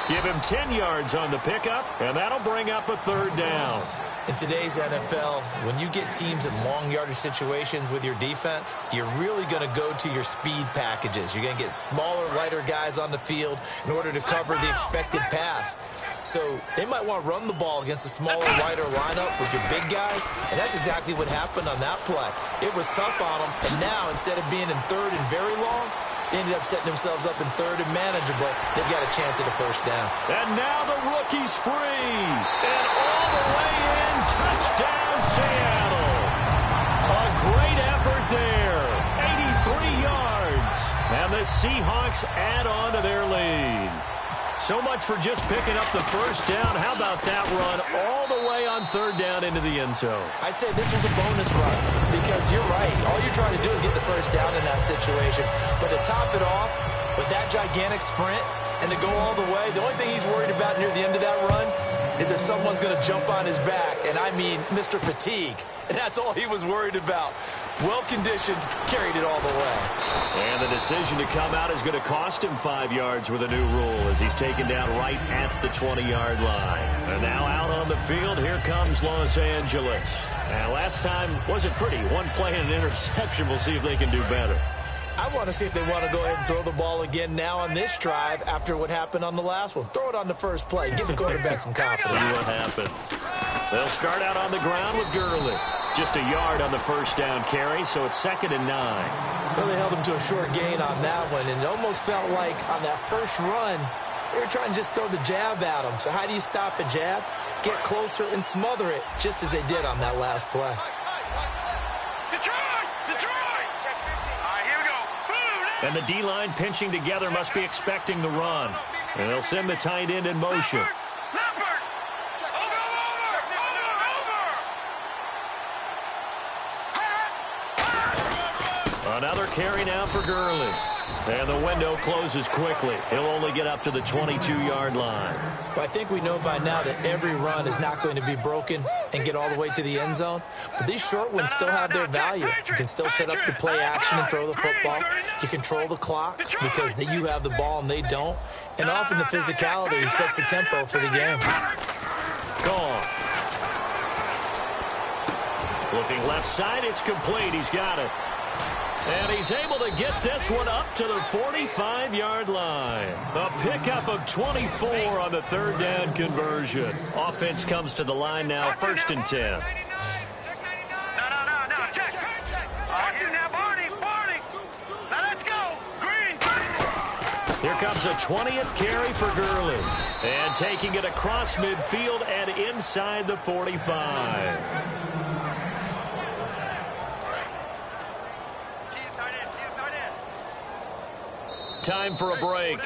Give him 10 yards on the pickup, and that'll bring up a third down.
In today's NFL, when you get teams in long yardage situations with your defense, you're really going to go to your speed packages. You're going to get smaller, lighter guys on the field in order to cover the expected pass. So they might want to run the ball against a smaller, lighter lineup with your big guys, and that's exactly what happened on that play. It was tough on them, and now instead of being in third and very long, they ended up setting themselves up in third and manageable. They've got a chance at a first down.
And now the rookie's free. And all the way in, touchdown Seattle. A great effort there. 83 yards. And the Seahawks add on to their lead. So much for just picking up the first down. How about that run all the way on third down into the end zone?
I'd say this was a bonus run because you're right. All you're trying to do is get the first down in that situation. But to top it off with that gigantic sprint and to go all the way, the only thing he's worried about near the end of that run is if someone's going to jump on his back. And I mean Mr. Fatigue. And that's all he was worried about. Well-conditioned, carried it all the way.
And the decision to come out is going to cost him 5 yards with a new rule as he's taken down right at the 20-yard line. And now out on the field, here comes Los Angeles. And last time wasn't pretty. One play and an interception. We'll see if they can do better.
I want to see if they want to go ahead and throw the ball again now on this drive after what happened on the last one. Throw it on the first play. Give the quarterback some confidence.
See what happens. They'll start out on the ground with Gurley. Just a yard on the first down carry, so it's 2nd and 9.
Well, they held him to a short gain on that one, and it almost felt like on that first run, they were trying to just throw the jab at him. So how do you stop a jab? Get closer and smother it, just as they did on that last play.
Detroit! Detroit! All right, here we go.
And the D-line pinching together must be expecting the run. And they'll send the tight end in motion.
Leopard!
Another carry now for Gurley. And the window closes quickly. He'll only get up to the 22-yard line.
But I think we know by now that every run is not going to be broken and get all the way to the end zone. But these short ones still have their value. You can still set up the play action and throw the football. You control the clock because you have the ball and they don't. And often the physicality sets the tempo for the game.
Gone. Looking left side, it's complete. He's got it. And he's able to get this one up to the 45-yard line. A pickup of 24 on the third down conversion. Offense comes to the line now, 1st and 10.
No. Check. Watch it now, Barney. Now let's go. Green.
Here comes a 20th carry for Gurley. And taking it across midfield and inside the 45. Time for a break.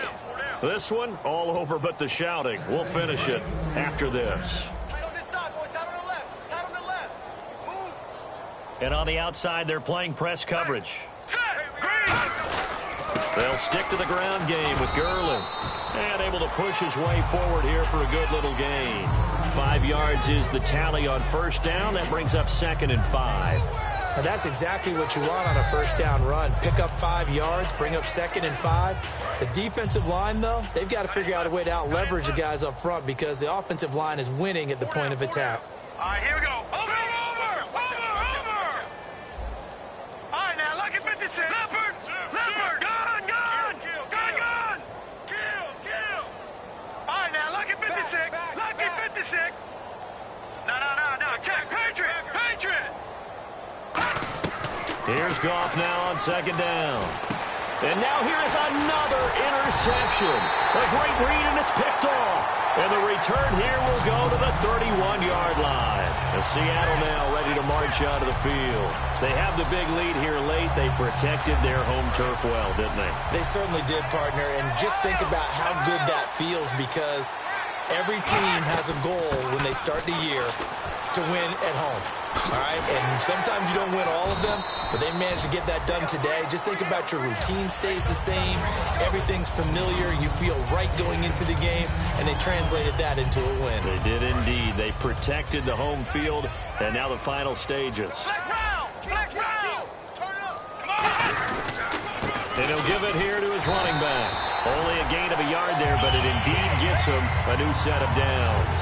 This one, all over but the shouting. We'll finish it after this. And on the outside, they're playing press coverage. They'll stick to the ground game with Gurley. And able to push his way forward here for a good little gain. 5 yards is the tally on first down. That brings up 2nd and 5.
And that's exactly what you want on a first down run. Pick up 5 yards, bring up 2nd and 5. The defensive line, though, they've got to figure out a way to out-leverage the guys up front because the offensive line is winning at the point of attack.
All right, here we go. Over. All right, now, lucky 56. Leopard. Gone. Kill. All right, now, lucky 56. No. Check. Patriot.
Here's Goff now on 2nd down. And now here is another interception. A great read, and it's picked off. And the return here will go to the 31-yard line. And Seattle now ready to march out of the field. They have the big lead here late. They protected their home turf well, didn't they?
They certainly did, partner. And just think about how good that feels because Every team has a goal when they start the year to win at home. All right, and sometimes you don't win all of them, but they managed to get that done today. Just think about your routine stays the same. Everything's familiar. You feel right going into the game, and they translated that into a win.
They did indeed. They protected the home field, and now the final stages.
Flex round! Flex round! Turn up! Come on!
And he'll give it here to his running back. Only a gain of a yard there, but it indeed gets him a new set of downs.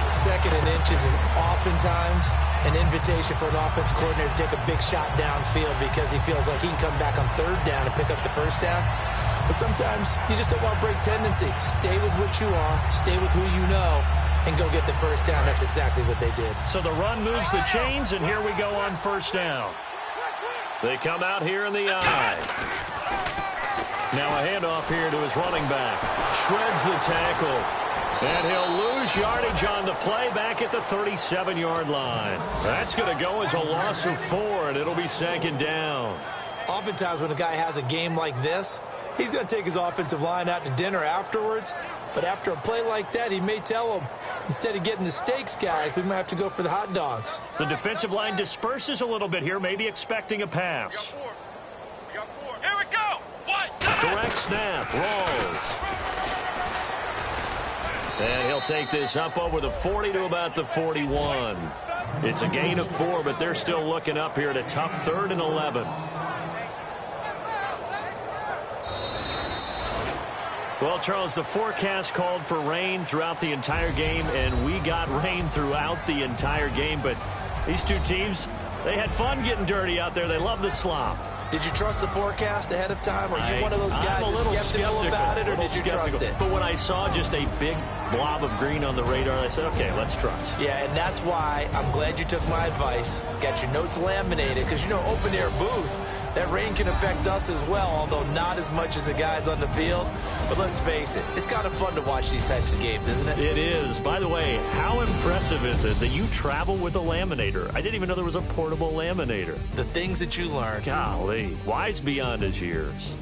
2nd and inches is oftentimes an invitation for an offensive coordinator to take a big shot downfield because he feels like he can come back on 3rd down and pick up the 1st down. But sometimes you just don't want to break tendency. Stay with what you are, stay with who you know, and go get the 1st down. That's exactly what they did.
So the run moves the chains, and here we go on 1st down. They come out here in the eye. Now a handoff here to his running back. Shreds the tackle. And he'll lose yardage on the play back at the 37-yard line. That's going to go as a loss of 4, and it'll be 2nd down.
Oftentimes when a guy has a game like this, he's going to take his offensive line out to dinner afterwards. But after a play like that, he may tell them, instead of getting the steaks, guys, we might have to go for the hot dogs.
The defensive line disperses a little bit here, maybe expecting a pass.
Here we go! What?
Direct snap, rolls. And he'll take this up over the 40 to about the 41. It's a gain of 4, but they're still looking up here at a tough 3rd and 11. Well, Charles, the forecast called for rain throughout the entire game, and we got rain throughout the entire game. But these two teams, they had fun getting dirty out there. They love the slop.
Did you trust the forecast ahead of time? Are you one of those guys that's skeptical about it, or did you trust it?
But when I saw just a big blob of green on the radar, I said, okay, let's trust.
Yeah, and that's why I'm glad you took my advice. Got your notes laminated, because, you know, open-air booth, that rain can affect us as well, although not as much as the guys on the field. But let's face it, it's kind of fun to watch these types of games, isn't it?
It is. By the way, how impressive is it that you travel with a laminator? I didn't even know there was a portable laminator.
The things that you learn.
Golly, wise beyond his years.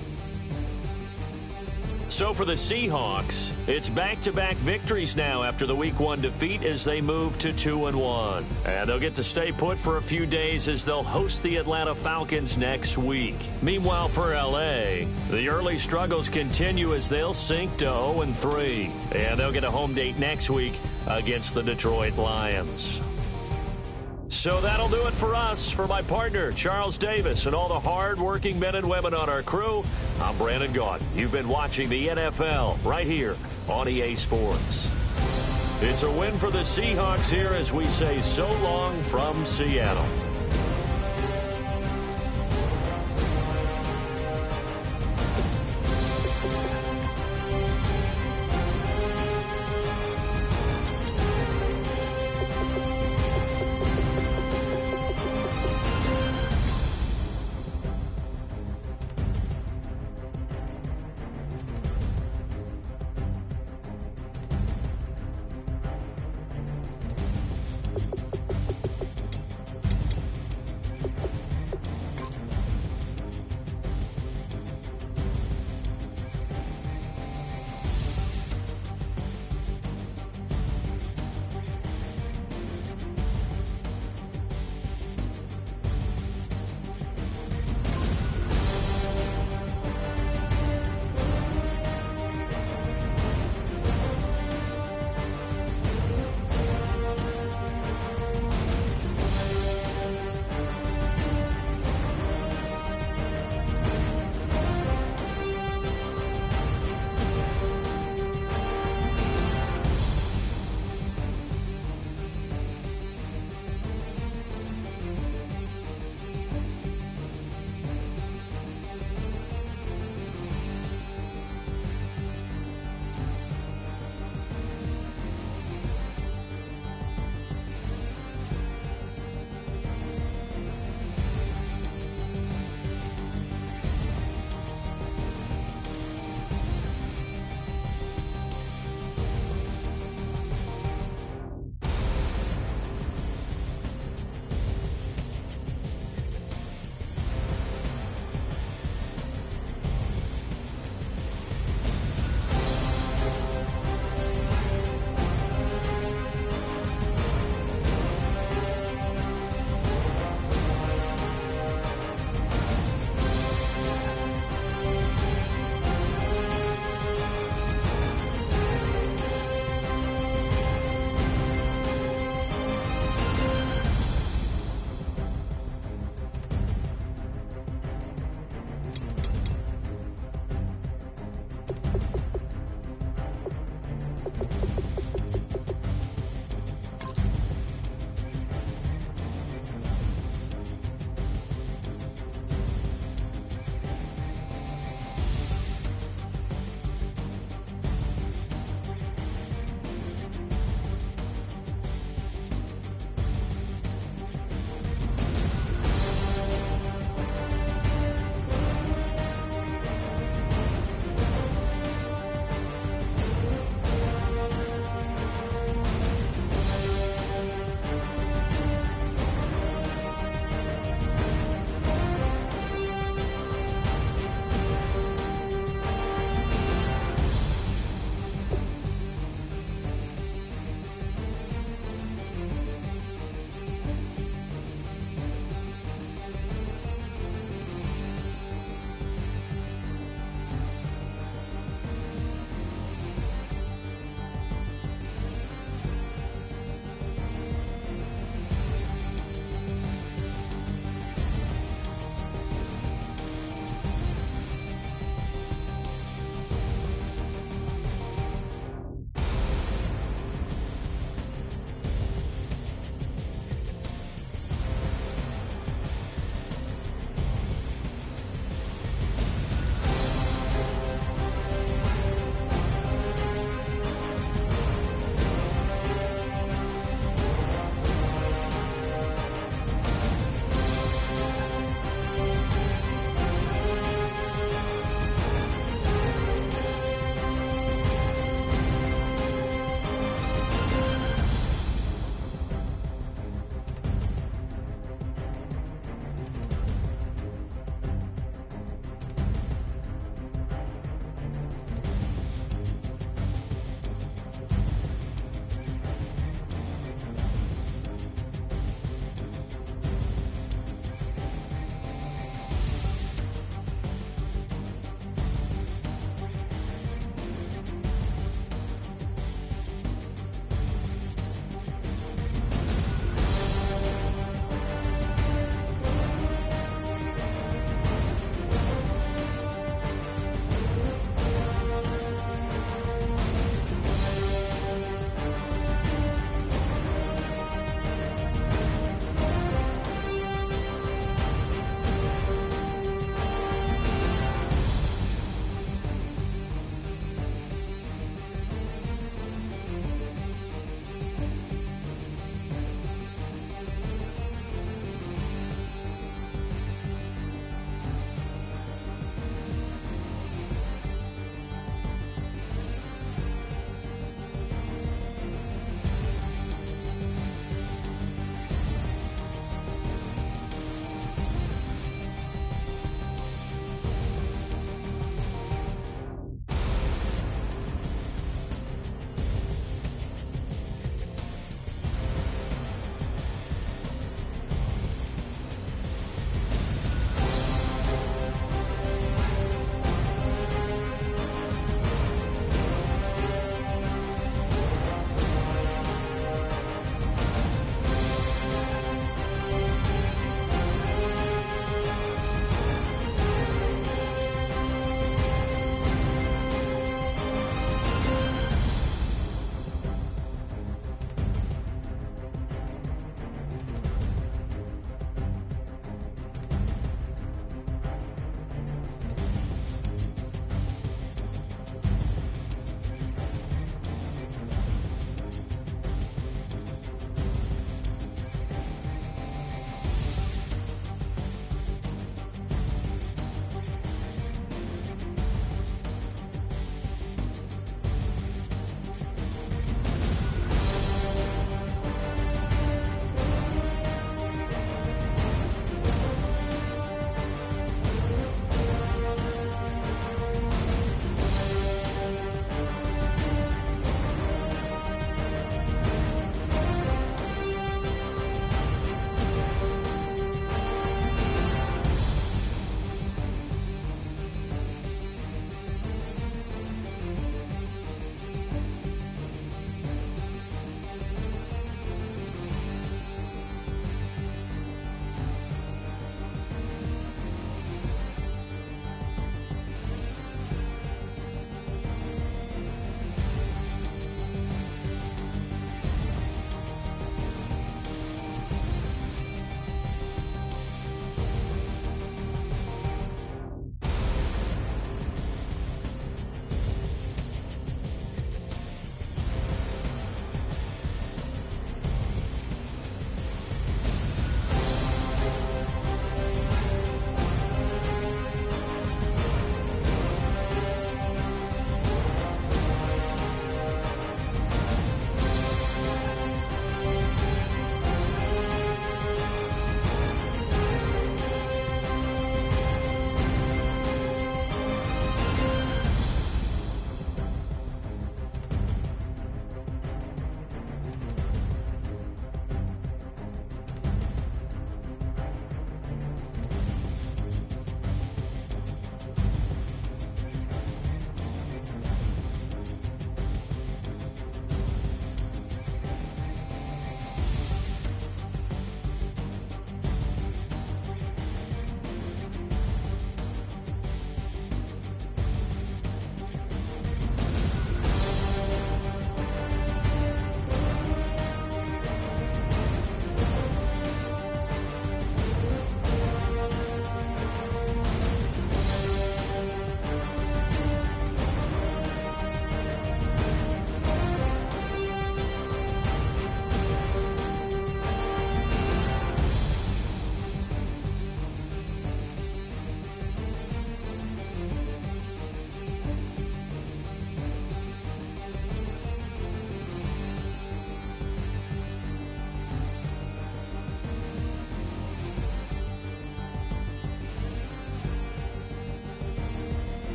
So for the Seahawks, it's back-to-back victories now after the Week 1 defeat as they move to 2-1. And they'll get to stay put for a few days as they'll host the Atlanta Falcons next week. Meanwhile, for L.A., the early struggles continue as they'll sink to 0-3. And they'll get a home date next week against the Detroit Lions. So that'll do it for us. For my partner, Charles Davis, and all the hard-working men and women on our crew, I'm Brandon Gaudin. You've been watching the NFL right here on EA Sports. It's a win for the Seahawks here as we say so long from Seattle.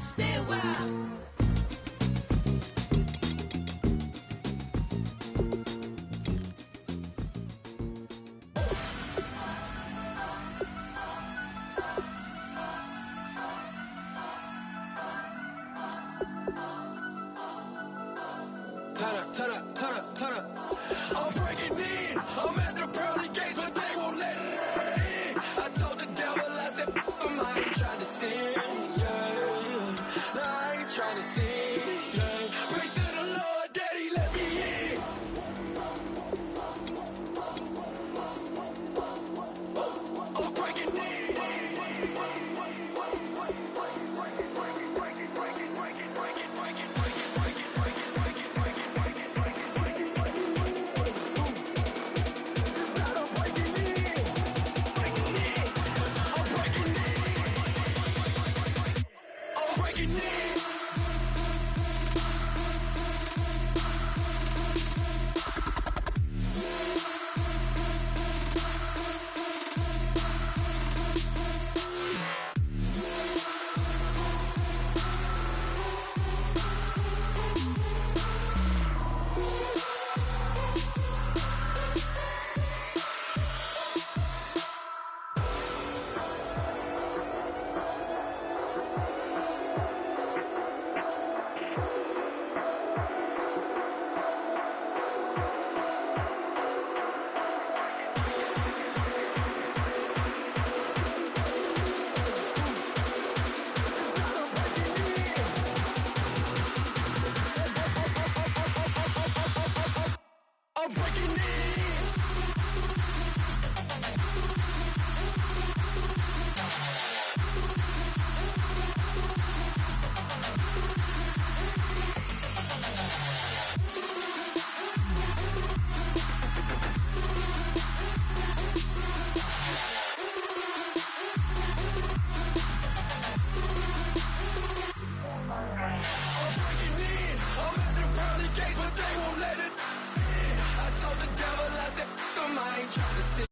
stay a while.
Turn up, turn up, turn up. I'm breaking in. I'm at the pearly gates, but they won't let it in. I told the devil, I said, I ain't trying to sin, yeah. No, I ain't trying to sin, yeah. Pray to the Lord, Daddy, let me in. I'm breaking in. I'm breaking in. I told the devil, I said, I ain't trying to sit.